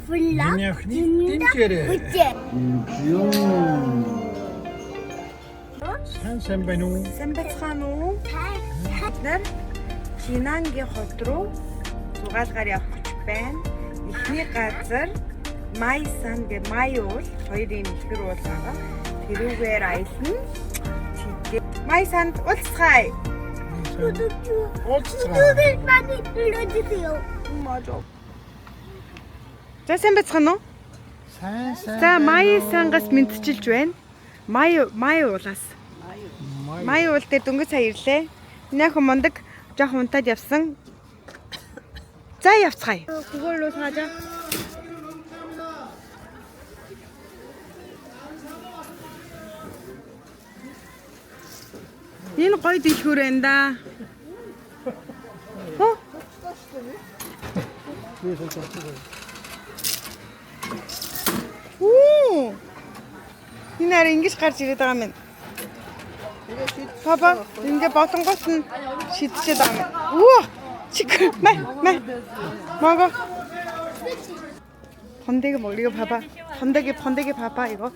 Сайн байна уу? Сайн бацхан уу? Нар Чинангийн хот руу зугаалгаар явах гэж байна. Эхний газар Майсан гэ Майуул хоёрын ихэр уул байгаа. Тэрүүгээр аялна. Майсанд уулзцгаая. За сайн бацхан уу? Сайн. За Майсангаас мэдчилж байна. Майуулаас. Майуул дээр дөнгөж сая ирлээ. Наахан мундаг жоохон унтаад явсан. За явцгаая. Гүгөөлөө цаажаа. Энэ гоё дэлгүүр байна да. Хөө? Энэ арай ингэж гарч ирээд байгаа юм. Папа, ингээ болонгоос нь шидчихэд байгаа юм. Оо! Чик. Май. Мага. 번데기 먹으려 봐봐. 번데기 봐봐 이거.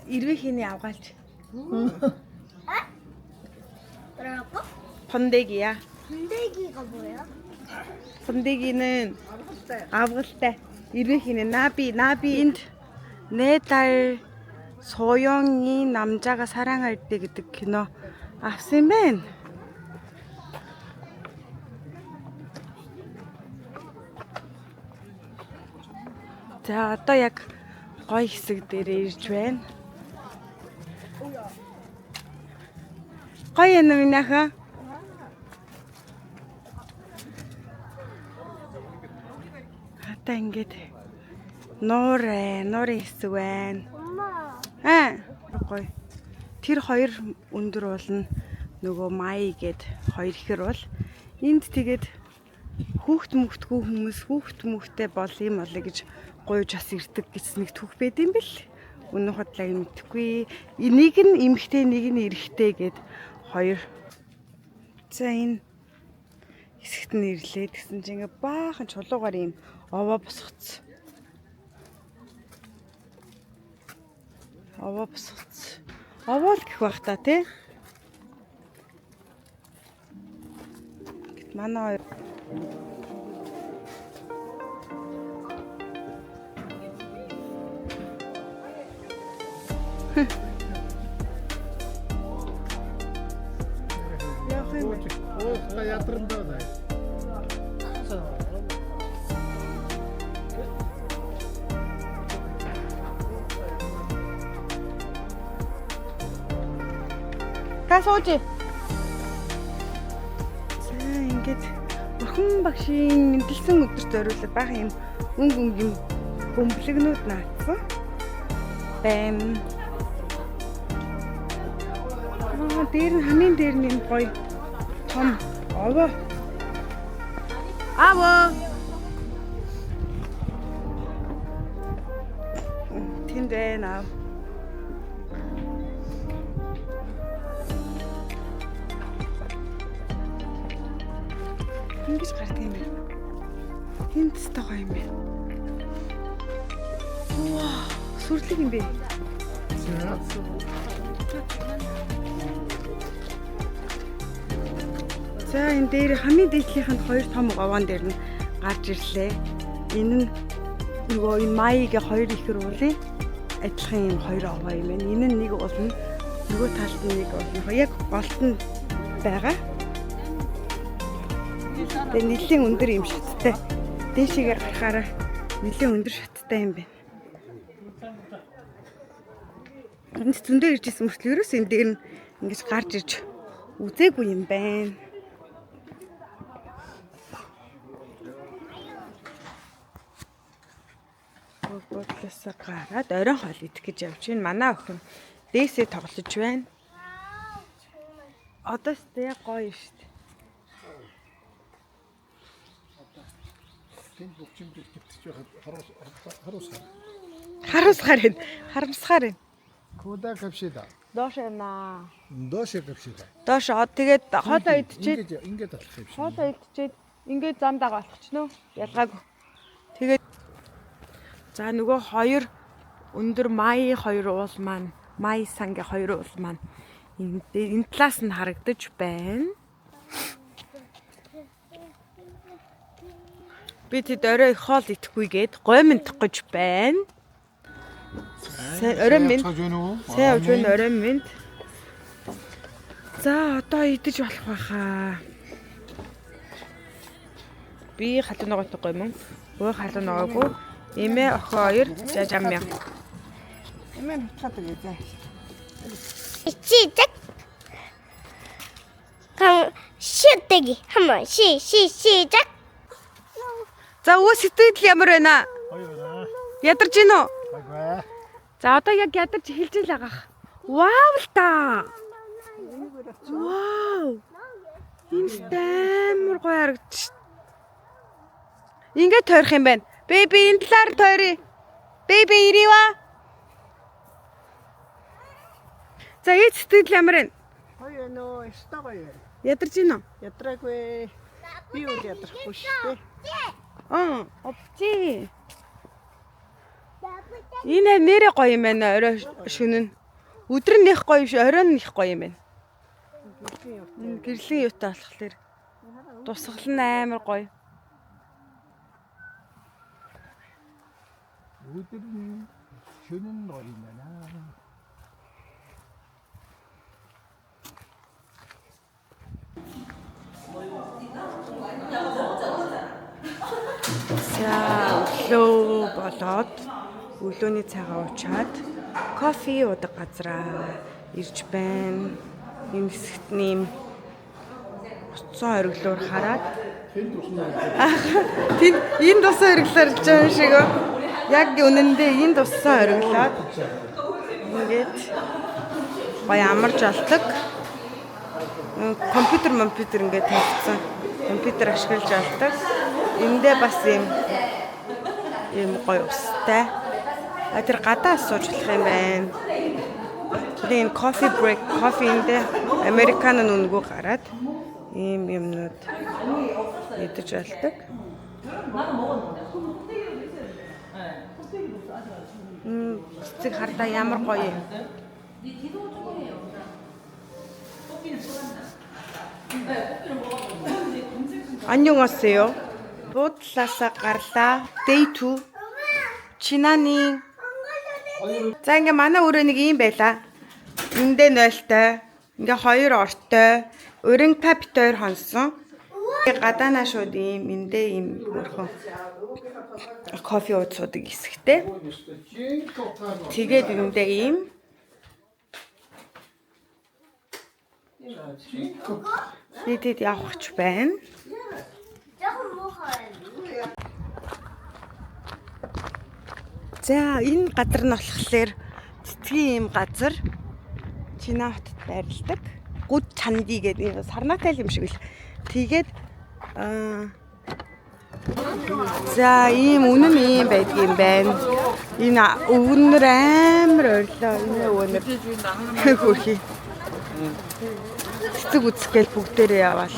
이르히니 아가지. 뭐라고? 번데기야. 번데기가 뭐야? 번데기는 아버때. 이르히는 나비. 네 달 소영이 남자가 사랑할 때 그때 кино. 아스맨. За одоо яг гоё хэсэг дээр ирж байна. Гоё юм минийхээ. Хата ингээд нуурын хэсэг байна. Гоё. Тэр хоёр өндөр болно. Нөгөө Май гээд хоёр ихэр бол энд тэгээд хүүхд мөхтгүү хүмүүс хүүхд бол юм болоо гэж гуйж бас ирдэг гэж нэг түүх байд юм бэл. Үнэн худлааг мэдэхгүй. Нэг нь эмхтэй, нэг нь эрэгтэй гээд хоёр. За энэ хэсэгт нь ирлээ. Тэгсэн чинь ингээ баахан чулуугаар юм овоо босгоц. Овоо л гэх байх та тий. Манай Касооч. За ингээд бурхан багшийн мэдлсэн өдөрт зориулаад бага юм өнгө бөмбөлгнүүд наацсан байна. Дээр нь хамгийн дээр нь гоё том овоо. Тэнд байна. Ингэж гардаг юм байна. Энд ч тоо юм байна. Вау, сүрлэг юм бэ. За энэ дээр хамгийн дээдлийнхэнд хоёр том говоон дээр нь гарч ирлээ. Энэ нь нөгөө энэ Майгийн хоёр ихэр уулын адилхан юм хоёр овоо юм байна. Энэ нь нэг уулна, нөгөө талд нь нэг уулна. Яг голд нь байгаа. Тэгээ нэлийн өндөр юм шаттай. Дээшигээр гарахаараа нэлийн өндөр шаттай юм байна. Энд зөндөө ирж исэн мөртлөө ерөөс энэ дээр нь ингэж гарч ирж үзээгүй юм байна. Бодлосоо гараад оройн хоол идэх гэж явж байна. Манай охин дээсээ тоглож байна. Одоо ч яг гоё шүү дээ. Тэнд бүгчимдэл төвтөж байхад харамсахаар байна. Куда капшида. Доошна. Доош капшида. Доош тэгээд хоолоо идчихэд ингээд болох юм шиг. Хоолоо идчихэд ингээд зам дагаа болчихно. Ялгаагүй. Тэгээд за нөгөө хоёр өндөр Май хоёр уул маань, Май сангийн хоёр уул маань энэ талаас нь харагдаж байна. Би тэд орой их хоол идэхгүйгээд гомонтох гэж байна. Орой минь. Сайн явж байна орой минь. За одоо идэж болох байхаа. Би халуун ногоотойгоо юм. Өө халуун ногоогүй. Эмээ охин хоёр жажамяа. Эмээ нутгаад өгөө. 시작. 그럼 시어떼기 한번 시작. За өө сэтгэл ямар байна? Ядарч гин үү? За одоо яг ядарч эхэлж л байгаа. Вау л та. Вау. Инстамэр гоё харагдчих. Ингээд тойрох юм байна. Бэби энэ талаар тойръя. Бэби ирэва. За эд сэтгэл ямар байна? Гоё нөө, өстой гоё. Ядарч гин үү? Ядраагүй. Би үл ядрахгүй шүү дээ. Опчи. Энэ нэрээ гоё юм байна. Орой шөнө нь. Өдөр нь их гоё биш, орой нь их гоё юм байна. Гэрлийн юутай болохоор тусгал нь амар гоё. өдөр нь шөнө нь гоё юм байна. За өглөө болоод өглөөний цагаа уучаад кофе уудаг газараа ирж байна. Энэ хэсэгт нэм уцсан ориглоор хараад тэнд энэ дусан ориглоор ирж байгаа юм шиг. Яг үнэндээ энэ дусан ориглоод ингээд гоё амарч олдог. Компьютер ингээд тавьсан. Компьютер ашиглаж олдог. Эндээ бас ийм гоё устай. Тэр гадаа сууж болох юм байна. Тэгээ энэ кофе брейк, кофеиндээ американо нүнгөө гараад ийм юмнууд идэж болдог. Цэцэг хардаа ямар гоё юм. 안녕하세요. Буудлаасаа гарлаа. Day 2. Чинаны. За ингээ манай өрөө нэг юм байла. Эндээ 0-той. Ингээ 2 ортой. Өрөн капит 2 хонсон. Гадаанаа шууд юм эндээ юм хөрхөн. Кофе ууцдаг хэсэгтэй. Тэгээд эндээ юм. Нийтэд явахч байна. За энэ газар нь болохоор цэцгийн юм газар. Чина хотод байрладаг. Гүд чанди гэдэг сарнаатай юм шиг л. Тэгээд за ийм үнэн ийм байдаг юм байна. Энэ өвгөнөр амар ойрлоо. Энэ өвгөнөр хөрхий. Цэцэг үзгээл бүгдээрээ яваал.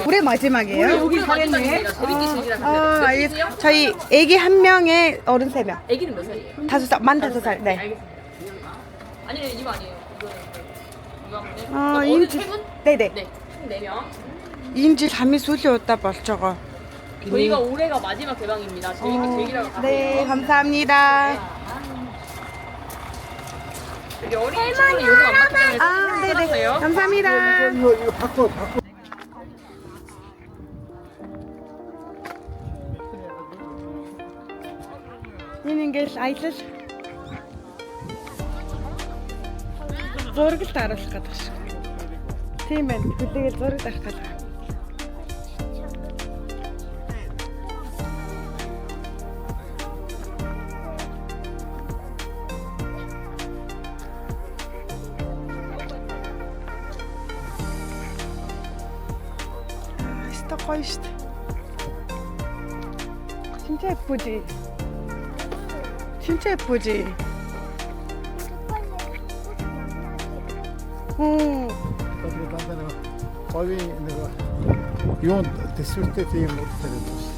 올해 마지막이에요? 여기 잘했네. 저희 애기 한 명에 어른 3명. 애기는 몇 살이에요? 5살, 만 5살. 네. 알겠습니다. 아니요, 이거 아니에요. 이거는 아, 어른 인지. 3분? 네네. 네, 총 4명. 인지 잠이 술이 오다 벌쩍어. 저희가 올해가 마지막 개방입니다. 저희가 제기라고 가세요. 네, 감사합니다. 여기 어린이 친구는 요즘 안 받기 때문에 아, 네네. 끊었어요. 감사합니다. 이거 바꿔. Энэ ингээл аялал зураг л даруулах гэдэг шиг. Тийм байна. Хүлээгээл зураг дарах гэдэг. Está гоё шүү дээ. 진짜 예쁘지? 진짜 예쁘지? 응. 거기 내가 이온 됐을 때 되게 못 살려줬어.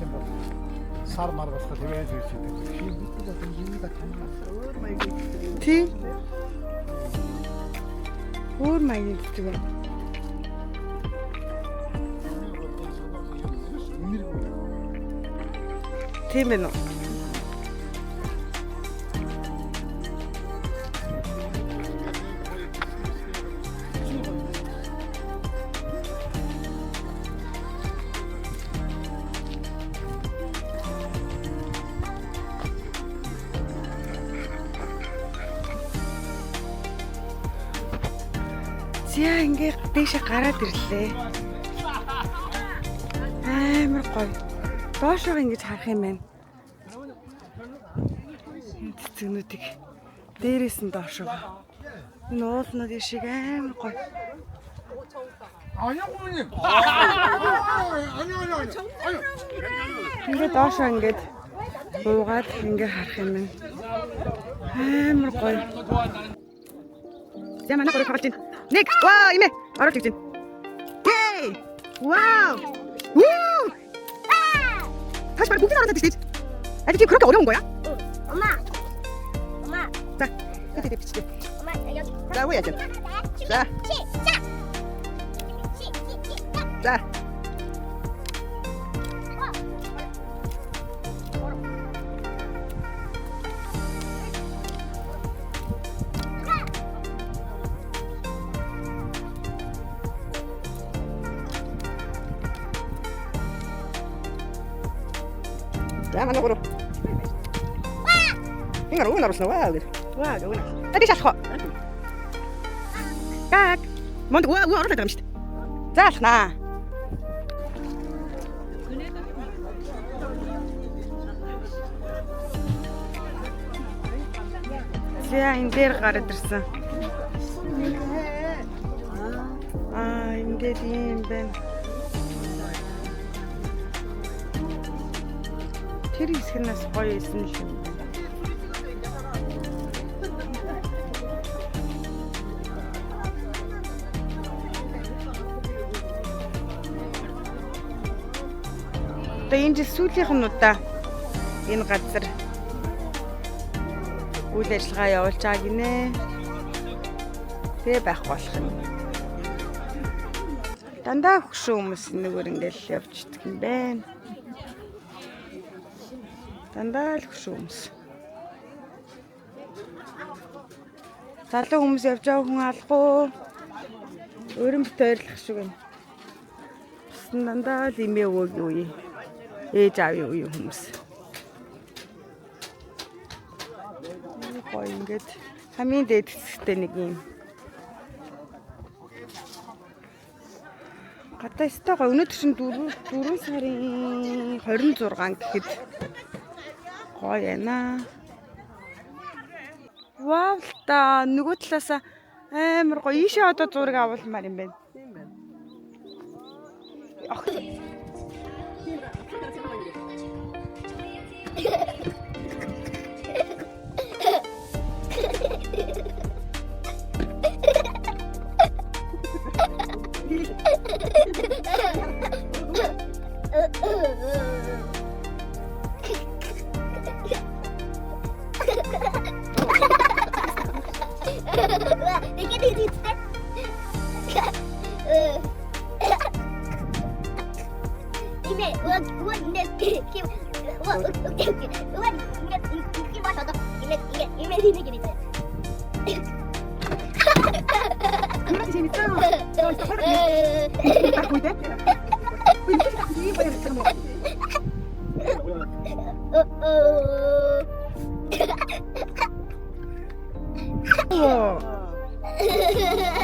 чинь бол сар мар болоход тэгээд ирж байгаа. Шин бид одоо юугаа танаас өөр маягийн Тий. Өөр маягийн гэдэг юм. Тийм ээ нөө. Зя ингээ дэше гараад ирлээ. Амар гоё. Доошоо ингэж харах юм байна. Цэцгнүүдийг дээрээс нь доошоо. Энэ уулнууд ишиг амар гоё. 아니요, 어머님. 아니요. Ингээ доошоо ингээд буугаад ингээ харах юм байна. Амар гоё. За манай гурав тоглож байна. Нэг. Вау, имэ. Ороод ирж байна. Ей! Вау! Уу! 다시 말해 고기 나왔다 드시지. 아니 지금 그렇게 어려운 거야? 엄마. 엄마. 자, 해대 비치게. 엄마 여기. 자, 해야지. 자. 시작. 시작. 자. 자, 만나 보러. Inga una rusna waa. Waa, una. Tadi шалах. Как? Монд уу ороод байгаа юм шүү дээ. Заалнаа. Зя энэ дээр гараад ирсэн. Энэ дээр юм байна. Тэр хэсгнээс гоё исэн шүү. Энэ жил сүүлийнх нь удаа энэ газар үйл ажиллагаа явуулж байгаа гинэ. Тэгээ байх болох юм. Дандаа хөшөө хүмүүс нэгээр ингээл явчихдаг юм байна. Дандаа л хөшөө хүмүүс. Залуу хүмүүс явж байгаа хүн алахгүй. Өрөн бит ойрлох шиг байна. Дандаа л имээ өгөөгийн үе. Ээж аавын үе хүмүүс. Гоё ингээд хамгийн дээд хэсэгтээ нэг юм. Гадаа өстой гоё. Өнөөдөр чинь 4 сарын 26 гэхэд гоё яана. Вау та нөгөө талаасаа амар гоё. Ийшээ одоо зураг авуулмаар юм байна. Тийм байна.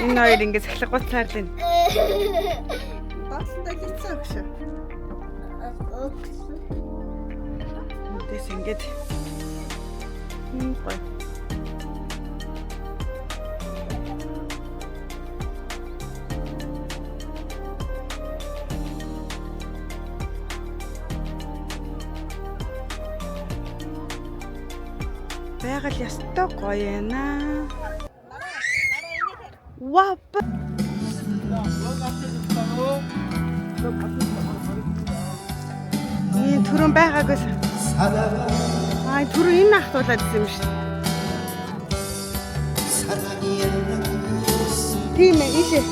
Энэ хоёр ингэ сахилгууд цаарлаа. Баастай хийцэн гэж. Тэс ингэж. Гоё. Байгаль ястай гоё яана. Вау. Энд түрүүн байгаагүй. Аа түрүү энэ ахтуулаад ирсэн юм шүү. Тийм ээ ийшээ.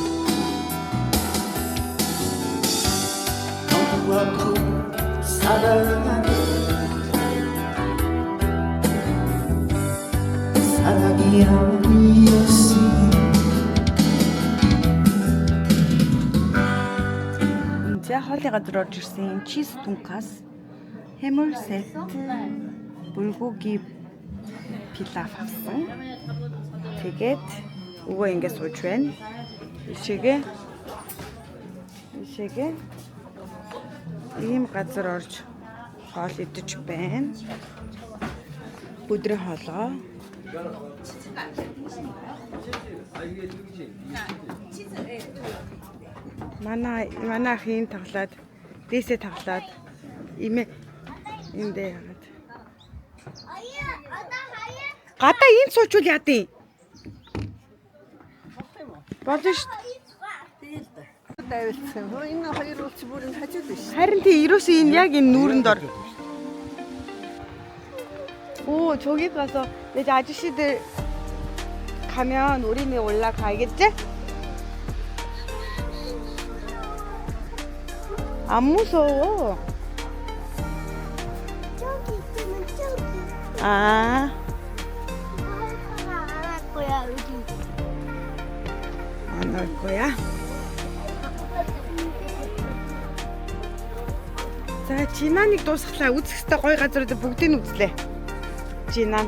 За хоолны газар орж ирсэн чиз тункас хэмэр сет булгуги пилав авсан. Тэгээд өвөө ингэ сууж байна. Ишээгээ ийм газар орж хоол идэж байна. Өдрийн хоолоо. Манай хийн таглаад дээсээ таглаад имээ эндээ яагаад. Гадаа энд суучвал яадیں۔ Болно шүү дээ. Давилсан. Энэ хоёр улс бүрийн хажууд биш. Харин тий ерөөсөө энэ яг энэ нүүрэнд ор. Оо, 저기 가서 이제 아저씨들 가면 우리는 올라가겠지? 안 무서워. 저기 있으면 저기. 아, 안할 거야 여기. 안 올 거야? За, Жинаныг дуусглаа. Үзэх хэвээр гоё газруудыг бүгдийг нь үзлээ. Жинан.